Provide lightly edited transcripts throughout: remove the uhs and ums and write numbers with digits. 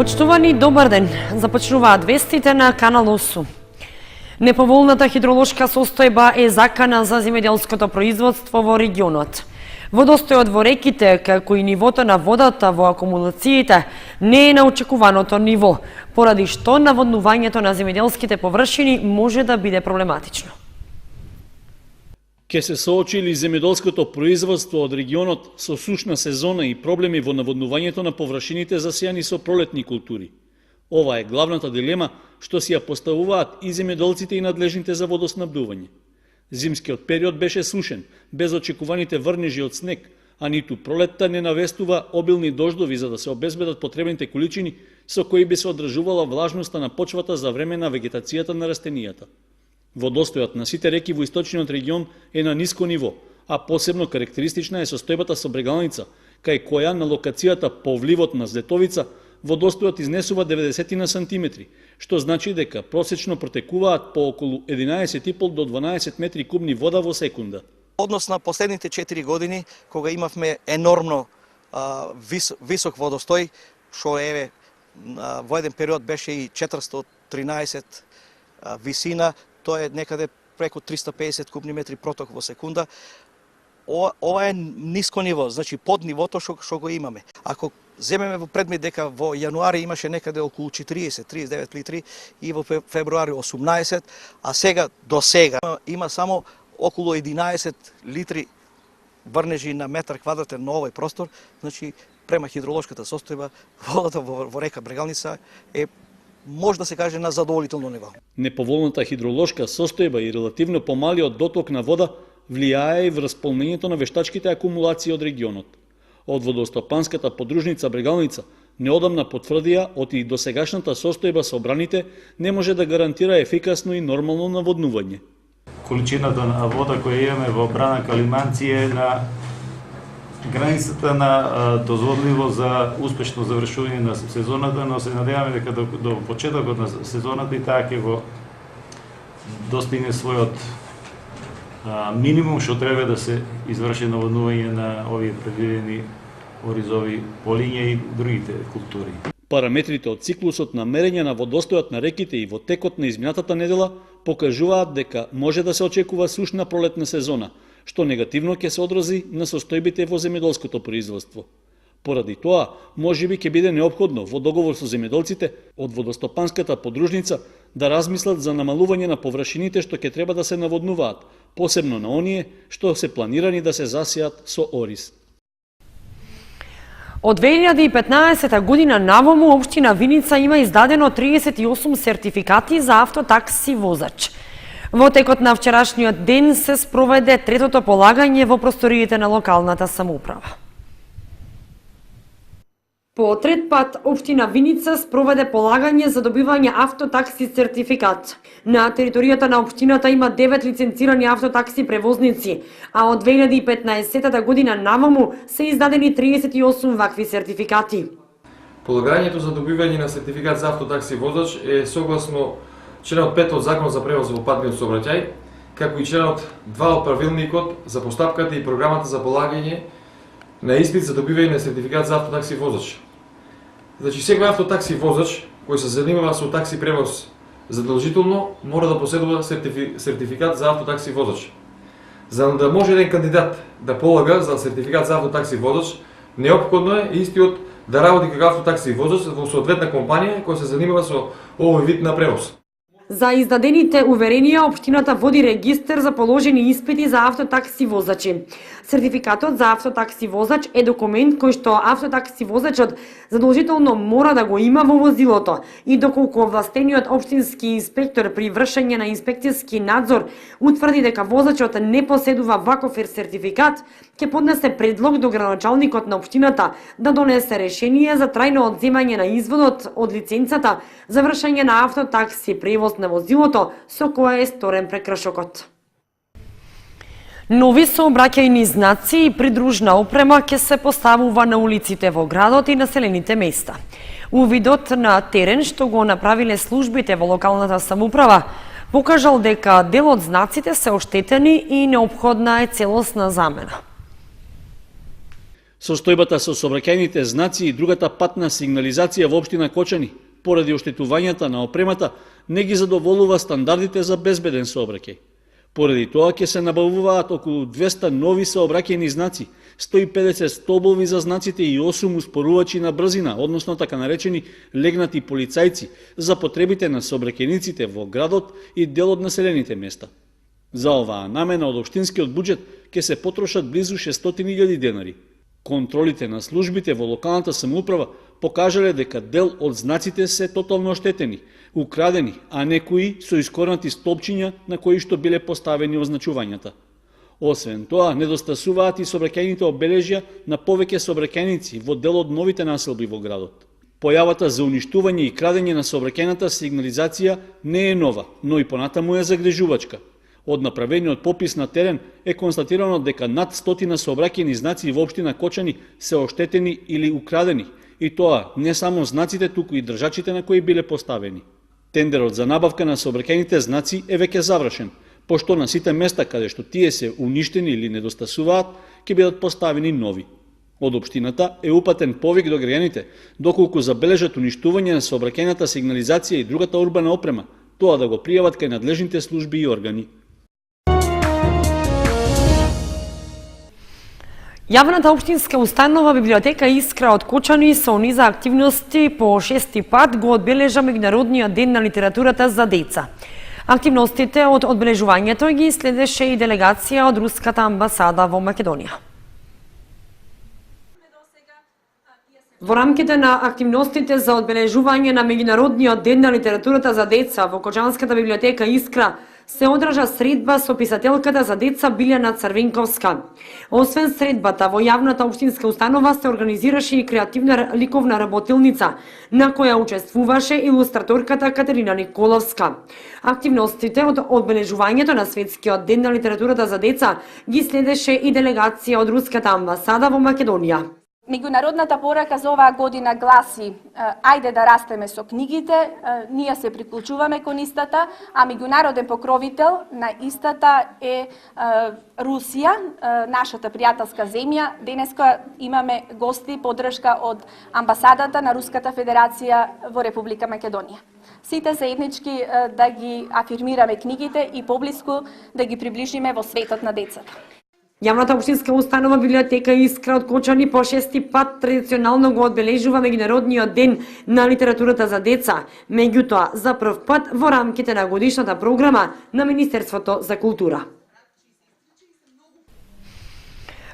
Почитувани, добар ден. Започнуваат вестите на Канал 8. Неповолната хидролошка состојба е закана за земјоделското производство во регионот. Водостојот во реките, како и нивото на водата во акумулациите, не е на очекуваното ниво, поради што наводнувањето на земјоделските површини може да биде проблематично. Ке се соочи ли земјоделското производство од регионот со сушна сезона и проблеми во наводнувањето на површините засејани со пролетни култури? Ова е главната дилема што си ја поставуваат и земјоделците и надлежните за водоснабдување. Зимскиот период беше сушен, без очекуваните врнежи од снег, а ниту пролетта не навестува обилни дождови за да се обезбедат потребните количини со кои би се одржувала влажноста на почвата за време на вегетацијата на растенијата. Водостојот на сите реки во источниот регион е на ниско ниво, а посебно карактеристична е состојбата со Брегалница, кај која на локацијата по вливот на Злетовица водостојот изнесува 90 на сантиметри, што значи дека просечно протекуваат по околу 11,5 до 12 метри кубни вода во секунда. Однос на последните 4 години, кога имавме енормно висок водостој, што еве во еден период беше и 413 висина, тоа е некаде преку 350 кубни метри проток во секунда. Ова е ниско ниво, значи под нивото што го имаме. Ако земеме во предмет дека во јануари имаше некаде околу 40-39 литри и во февруари 18, а сега до сега има само околу 11 литри врнежи на метар квадратен на овој простор, значи према хидролошката состојба водата во река Брегалница е може да се каже на задоволително ниво. Неповолната хидролошка состојба и релативно помалиот доток на вода влијае и врз исполнението на вештачките акумулации од регионот. Од водостопанската подружница Брегалница неодамна потврдија оти досегашната состојба со браните не може да гарантира ефикасно и нормално наводнување. Количината на вода која имаме во брана Калиманци е на границата на дозволиво за успешно завршување на сезоната, но се надеваме дека до почетокот на сезоната и таа ќе го достигне својот минимум што треба да се изврши наводнување на овие предвидени оризови полиња и другите култури. Параметрите од циклусот на мерење на водостојот на реките и во текот на изминатата недела покажуваат дека може да се очекува сушна пролетна сезона, што негативно ќе се одрази на состојбите во земјоделското производство. Поради тоа, можеби ќе биде неопходно во договор со земјоделците од водостопанската подружница да размислат за намалување на површините што ќе треба да се наводнуваат, посебно на оние што се планирани да се засеат со ориз. Од 2015 година наваму општина Виница има издадено 38 сертификати за автотакси возач. Во текот на вчерашниот ден се спроведе третото полагање во просториите на локалната самоуправа. По трет пат, општина Виница спроведе полагање за добивање автотакси сертификат. На територијата на општината има 9 лиценцирани автотакси превозници, а од 2015 година наваму се издадени 38 вакви сертификати. Полагањето за добивање на сертификат за автотакси возач е согласно членот 5 од Закон за превоз во патниот сообраќај, како и членот 2 од Правилникот за постапката и програмата за полагање на испит за добивање на сертификат за автотакси возач. Значи, секој автотакси возач кој се занимава со такси превоз задолжително мора да поседува сертификат за автотакси возач. За да може еден кандидат да полага за сертификат за автотакси возач, неопходно е истиот да работи како автотакси возач во соодветна компанија која се занимава со овој вид на превоз. За издадените уверенија, општината води регистер за положени испити за автотакси возачи. Сертификатот за автотакси воzač е документ кој што автотакси возачот задолжително мора да го има во возилото и доколку овластениот општински инспектор при вршење на инспекцијски надзор утврди дека возачот не поседува ваков сертификат, ќе поднесе предлог до градоначалникот на општината да донесе решение за трајно одземање на изводот од лиценцата за вршење на автотакси превоз на возилото со кое е сторен прекршокот. Нови сообраќајни знаци и придружна опрема ќе се поставува на улиците во градот и населените места. Увидот на терен што го направиле службите во локалната самоуправа покажал дека дел од знаците се оштетени и неопходна е целосна замена. Состојбата со сообраќајните знаци и другата патна сигнализација во општина Кочани, поради оштетувањата на опремата, не ги задоволува стандардите за безбеден сообраќај. Поради тоа ќе се набавуваат околу 200 нови сообраќајни знаци, 150 столбови за знаците и 8 успорувачи на брзина, односно така наречени легнати полицајци, за потребите на сообраќајниците во градот и дел од населените места. За оваа намена од општинскиот буџет ќе се потрошат близу 600.000 денари. Контролите на службите во локалната самоуправа покажале дека дел од знаците се тотално оштетени, украдени, а некои со искорнати столбчиња на кои што биле поставени означувањата. Освен тоа, недостасуваат и сообраќајните обележја на повеќе сообраќајници во дел од новите населби во градот. Појавата за уништување и крадење на сообраќајната сигнализација не е нова, но и понатаму е загрижувачка. Од направениот попис на терен е констатирано дека над 100 сообраќајни знаци во општина Кочани се оштетени или украдени, и тоа не само знаците, туку и држачите на кои биле поставени. Тендерот за набавка на сообраќајните знаци е веќе завршен, пошто на сите места каде што тие се уништени или недостасуваат, ќе бидат поставени нови. Од општината е упатен повик до граѓаните, доколку забележат уништување на сообраќајната сигнализација и другата урбана опрема, тоа да го пријават кај надлежните служби и органи. Јавната општинска установа Библиотека Искра од Кочани со низа активности по 6-ти пат го одбележа Меѓународниот ден на литературата за деца. Активностите од одбележувањето ги следеше и делегација од Руската амбасада во Македонија. Во рамките на активностите за одбележување на Меѓународниот ден на литературата за деца во Кочанската библиотека Искра се одржа средба со писателката за деца Билјана Црвенковска. Освен средбата, во јавната општинска установа се организираше и креативна ликовна работилница, на која учествуваше илустраторката Катерина Николовска. Активностите од одбележувањето на Светскиот ден на литературата за деца ги следеше и делегација од Руската амбасада во Македонија. Меѓународната порака за оваа година гласи ајде да растеме со книгите, ние се приклучуваме кон истата, а меѓународен покровител на истата е Русија, нашата пријателска земја. Денеска имаме гости поддршка од амбасадата на Руската Федерација во Република Македонија. Сите заеднички да ги афирмираме книгите и поблиску да ги приближиме во светот на децата. Јавната општинска установа Библиотека Искра од Кочани по 6-ти пат традиционално го одбележува Меѓународниот ден на литературата за деца, меѓутоа за прв пат во рамките на годишната програма на Министерството за култура.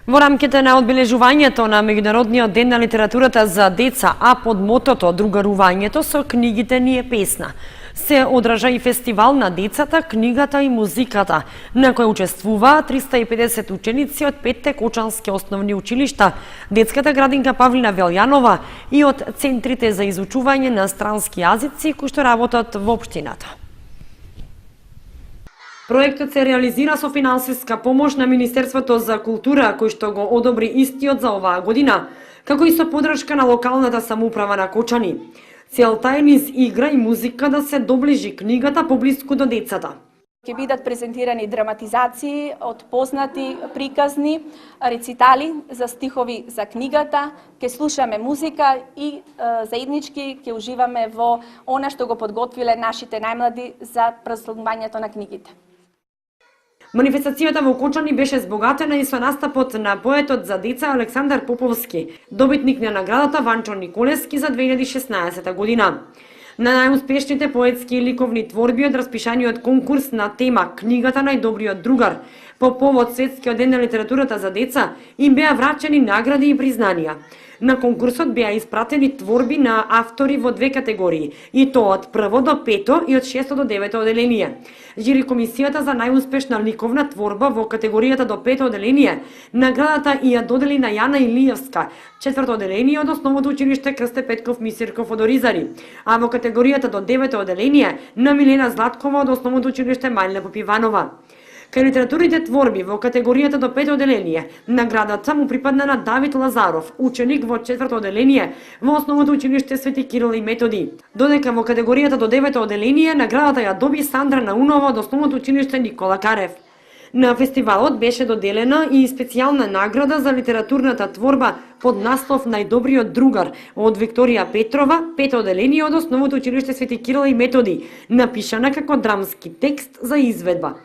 Во рамките на одбележувањето на Меѓународниот ден на литературата за деца, а под мотото "Другарувањето со книгите ни е песна", се одржа и фестивал на децата, книгата и музиката, на кој учествуваа 350 ученици од 5 кочански основни училишта, детската градинка Павлина Велјанова и од центрите за изучување на странски јазици кои што работат во општината. Проектот се реализира со финансиска помош на Министерството за култура, кој што го одобри истиот за оваа година, како и со поддршка на локалната самоуправа на Кочани. Целта е низ игра и музика да се доближи книгата поблиску до децата. Ќе бидат презентирани драматизации од познати приказни, рецитали за стихови за книгата, ќе слушаме музика и заеднички ќе уживаме во она што го подготвиле нашите најмлади за празнувањето на книгите. Манифестацијата во Кочани беше збогатена и со настапот на поетот за деца Александар Поповски, добитник на наградата Ванчо Николевски за 2016 година. На најуспешните поетски и ликовни творби од распишаниот конкурс на тема "Книгата најдобриот другар" по повод Светскиот ден на литературата за деца им беа врачени награди и признанија. На конкурсот беа испратени творби на автори во 2 категории, и тоа од 1 до 5 и од 6 до 9 оделение. Жири комисијата за најуспешна ликовна творба во категоријата до 5 оделение наградата ја додели на Јана Илиевска, 4 оделение од Основното училиште Крсте Петков Мисирков од Оризари, а во категоријата до 9 оделение на Милена Златкова од Основното училиште Мајлина Попиванова. Кај литературните творби во категоријата до 5 оделение, наградата му припадна на Давид Лазаров, ученик во 4 оделение во Основното училиште Свети Кирил и Методи. Додека во категоријата до 9 оделение, наградата ја доби Сандра Наунова од Основното училиште Никола Карев. На фестивалот беше доделена и специјална награда за литературната творба под наслов Најдобриот другар од Викторија Петрова, пето одделение од Основното училиште Свети Кирил и Методи, напишана како драмски текст за изведба.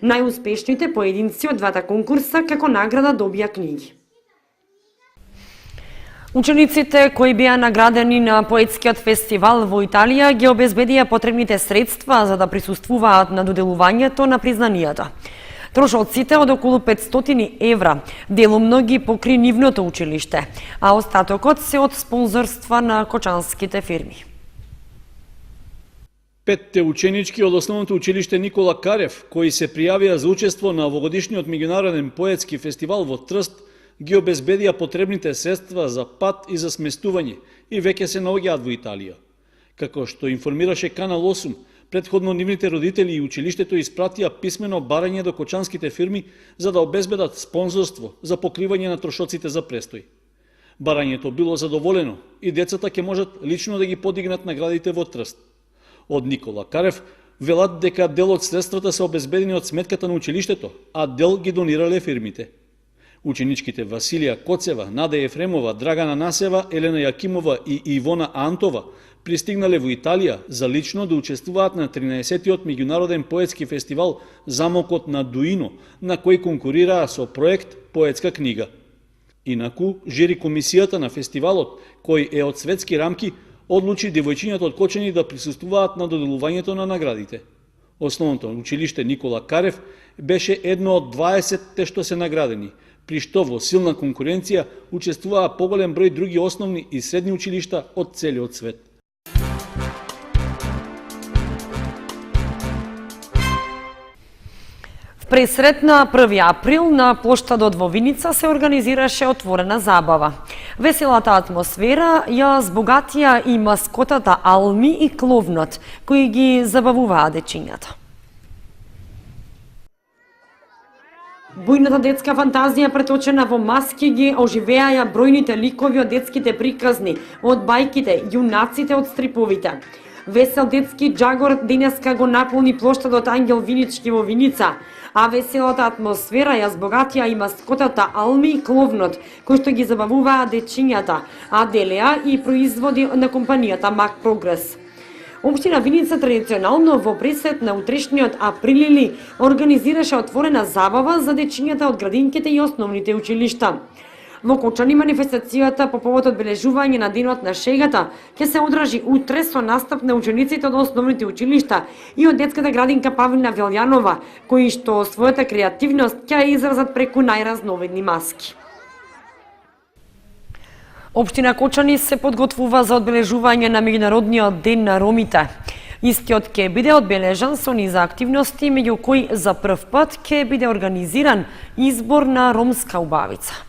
Најуспешните поединци од двата конкурса како награда добија книги. Учениците кои беа наградени на поетскиот фестивал во Италија ги обезбедија потребните средства за да присуствуваат на доделувањето на признанијата. Трошоците од околу 500 евра делумно ги покри нивното училиште, а остатокот се од спонзорства на кочанските фирми. Петте ученички од Основното училиште Никола Карев, кои се пријавија за учество на овогодишниот меѓународен поетски фестивал во Трст, ги обезбедија потребните средства за пат и за сместување и веќе се наоѓаат во Италија. Како што информираше Канал 8, предходно нивните родители и училиштето испратија писмено барање до кочанските фирми за да обезбедат спонзорство за покривање на трошоците за престој. Барањето било задоволено и децата ќе можат лично да ги подигнат наградите во Трст. Од Никола Карев велат дека дел од средствата се обезбедени од сметката на училиштето, а дел ги донирале фирмите. Ученичките Василија Коцева, Нада Ефремова, Драгана Насева, Елена Јакимова и Ивона Антова пристигнале во Италија за лично да учествуваат на 13-тиот меѓународен поетски фестивал Замокот на Дуино, на кој конкурираа со проект Поетска книга. Инаку, жири комисијата на фестивалот, кој е од светски рамки, одлучи девојчињата од Кочани да присуствуваат на доделувањето на наградите. Основното училиште Никола Карев беше едно од 20-те што се наградени, при што во силна конкуренција учествуваа поголем број други основни и средни училишта од целиот свет. Пресрет на 1 април на плоштадот во Виница се организираше отворена забава. Веселата атмосфера ја збогатија и маскотата Алми и Кловнат, кои ги забавуваа дечињата. Бујната детска фантазија преточена во маски ги оживеаја бројните ликови од детските приказни, од бајките, јунаците од стриповите. Весел детски джагор денеска го наполни плоштадот Ангел Винички во Виница, а веселата атмосфера ја збогатија и маскотата Алми и Кловнот, кои што ги забавуваа дечињата, а делеа и производи на компанијата Мак Прогрес. Општина Виница традиционално во пресрет на утрешниот априлили организираше отворена забава за дечињата од градинките и основните училишта. Во Кочани манифестацијата по повод одбележување на Денот на шегата ќе се одржи утре со настап на учениците од основните училишта и од детската градинка Павлина Велјанова, кои што својата креативност ќе изразат преку најразновидни маски. Општина Кочани се подготвува за одбележување на Меѓународниот ден на ромите. Истиот ќе биде одбележан со низа активности, меѓу кои за прв пат ќе биде организиран избор на ромска убавица.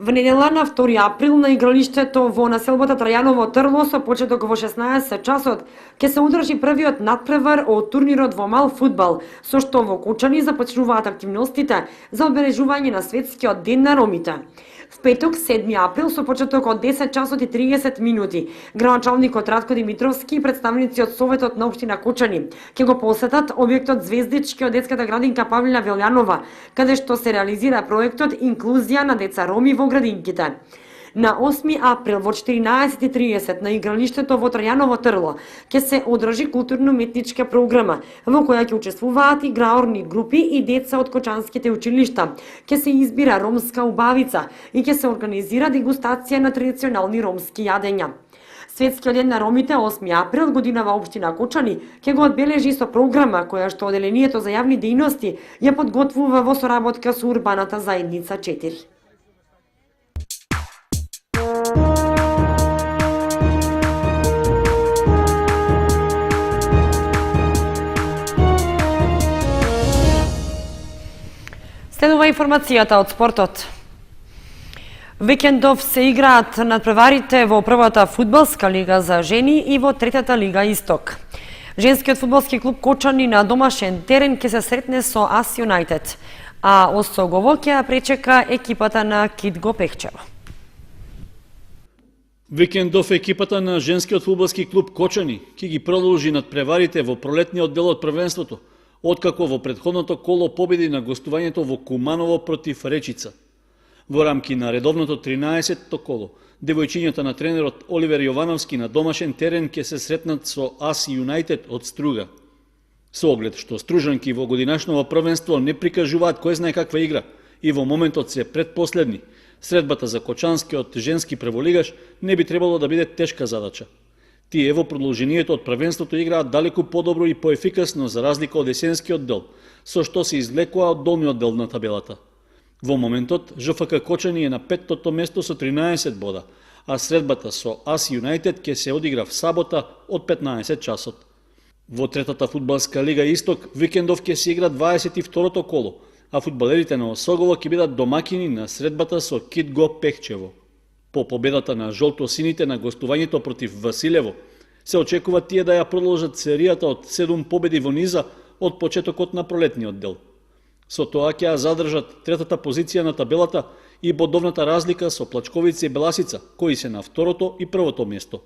В недела на 2 април на игралиштето во населбата Трајаново Трло со почеток во 16 часот ќе се одржи првиот надпревар од турнирот во мал фудбал, со што во Кочани започнуваат активностите за одбележување на светскиот ден на ромите. В петок, 7 април, со почеток од 10 часот и 30 минути, градоначалникот Радко Димитровски и представници од Советот на општина Кочани ќе го посетат објектот Звездички од детската градинка Павлина Велјанова, каде што се реализира проектот Инклузија на деца роми во градинките. На 8 април во 14:30 на игралиштето во Трајаново Трло ќе се одржи културно-уметничка програма во која ќе учествуваат играорни групи и деца од кочанските училишта. Ќе се избира ромска убавица и ќе се организира дегустација на традиционални ромски јадења. Светскиот ден на ромите 8 април годинава општина Кочани ќе го одбележи со програма која што одделението за јавни дејности ја подготвува во соработка со урбаната заедница 4. Следува информацијата од спортот. Викендов се играат надпреварите во првата фудбалска лига за жени и во третата лига Исток. Женскиот фудбалски клуб Кочани на домашен терен ќе се сретне со Ас Юнајтед, а Осогово ќе пречека екипата на Кит Го Пехчево. Викендов екипата на женскиот фудбалски клуб Кочани ќе ги продолжи надпреварите во пролетниот дел од првенството, откако во претходното коло победи на гостувањето во Куманово против Речица. Во рамки на редовното 13-то коло, девојчињата на тренерот Оливер Јовановски на домашен терен ќе се сретнат со Аси Юнајтед од Струга. Со оглед што стружанки во годинашново првенство не прикажуваат кој знае каква игра и во моментот се предпоследни, средбата за кочанскиот женски прволигаш не би требало да биде тешка задача. Тие во продолжението од првенството играат далеку подобро и поефикасно за разлика од есенскиот дел, со што се извлекува од долниот дел на табелата. Во моментот, ЖФК Кочани е на 5-тото место со 13 бода, а средбата со Аси Юнајтед ќе се одигра в сабота од 15 часот. Во третата фудбалска лига Исток, викендов ќе се игра 22-то коло, а фудбалерите на Осогово ќе бидат домакини на средбата со Китго Пехчево. По победата на жолто-сините на гостувањето против Василево, се очекува тие да ја продолжат серијата од 7 победи во низа од почетокот на пролетниот дел. Со тоа ќе ја задржат третата позиција на табелата и бодовната разлика со Плачковица и Беласица, кои се на второто и првото место.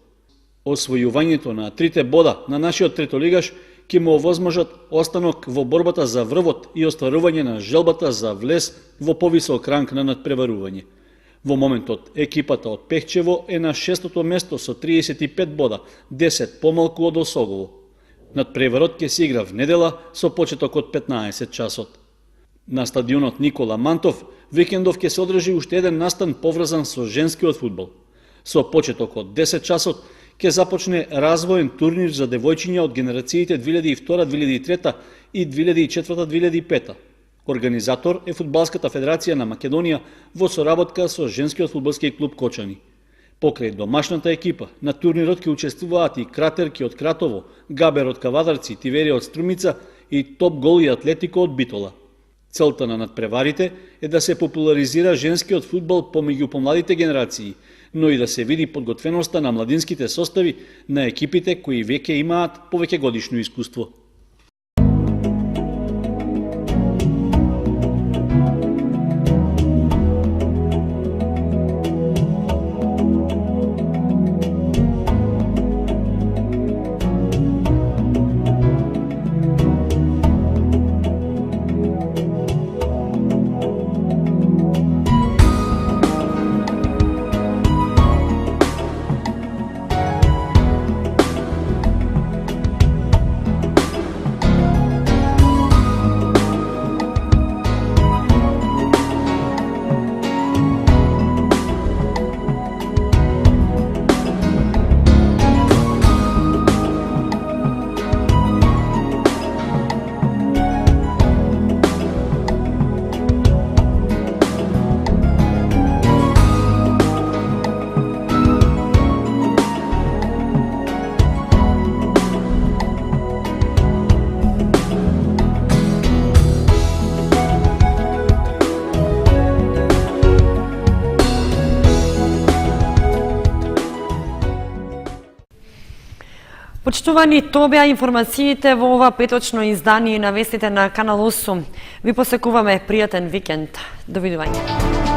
Освојувањето на 3 бода на нашиот третолигаш ќе му овозможат останок во борбата за врвот и остварување на желбата за влез во повисок ранг на надпреварување. Во моментот, екипата од Пехчево е на 6-то место со 35 бода, 10 помалку од Осогово. Надпреварот ќе се игра в недела со почеток од 15 часот. На стадионот Никола Мантов, викендов ќе се одржи уште еден настан поврзан со женскиот фудбал. Со почеток од 10 часот ќе започне развоен турнир за девојчиња од генерациите 2002-2003 и 2004-2005. Организатор е Фудбалската федерација на Македонија во соработка со женскиот фудбалски клуб Кочани. Покрај домашната екипа, на турнирот ќе учествуваат и кратерки од Кратово, Габер од Кавадарци, Тиверија од Струмица и Топ Гол и Атлетико од Битола. Целта на надпреварите е да се популаризира женскиот фудбал помеѓу помладите генерации, но и да се види подготвеноста на младинските состави на екипите кои веќе имаат повеќе годишно искуство. Почитувани, тоа беа информациите во ова петочно издание на вестите на Канал 8. Ви посекуваме пријатен викенд. Довидување.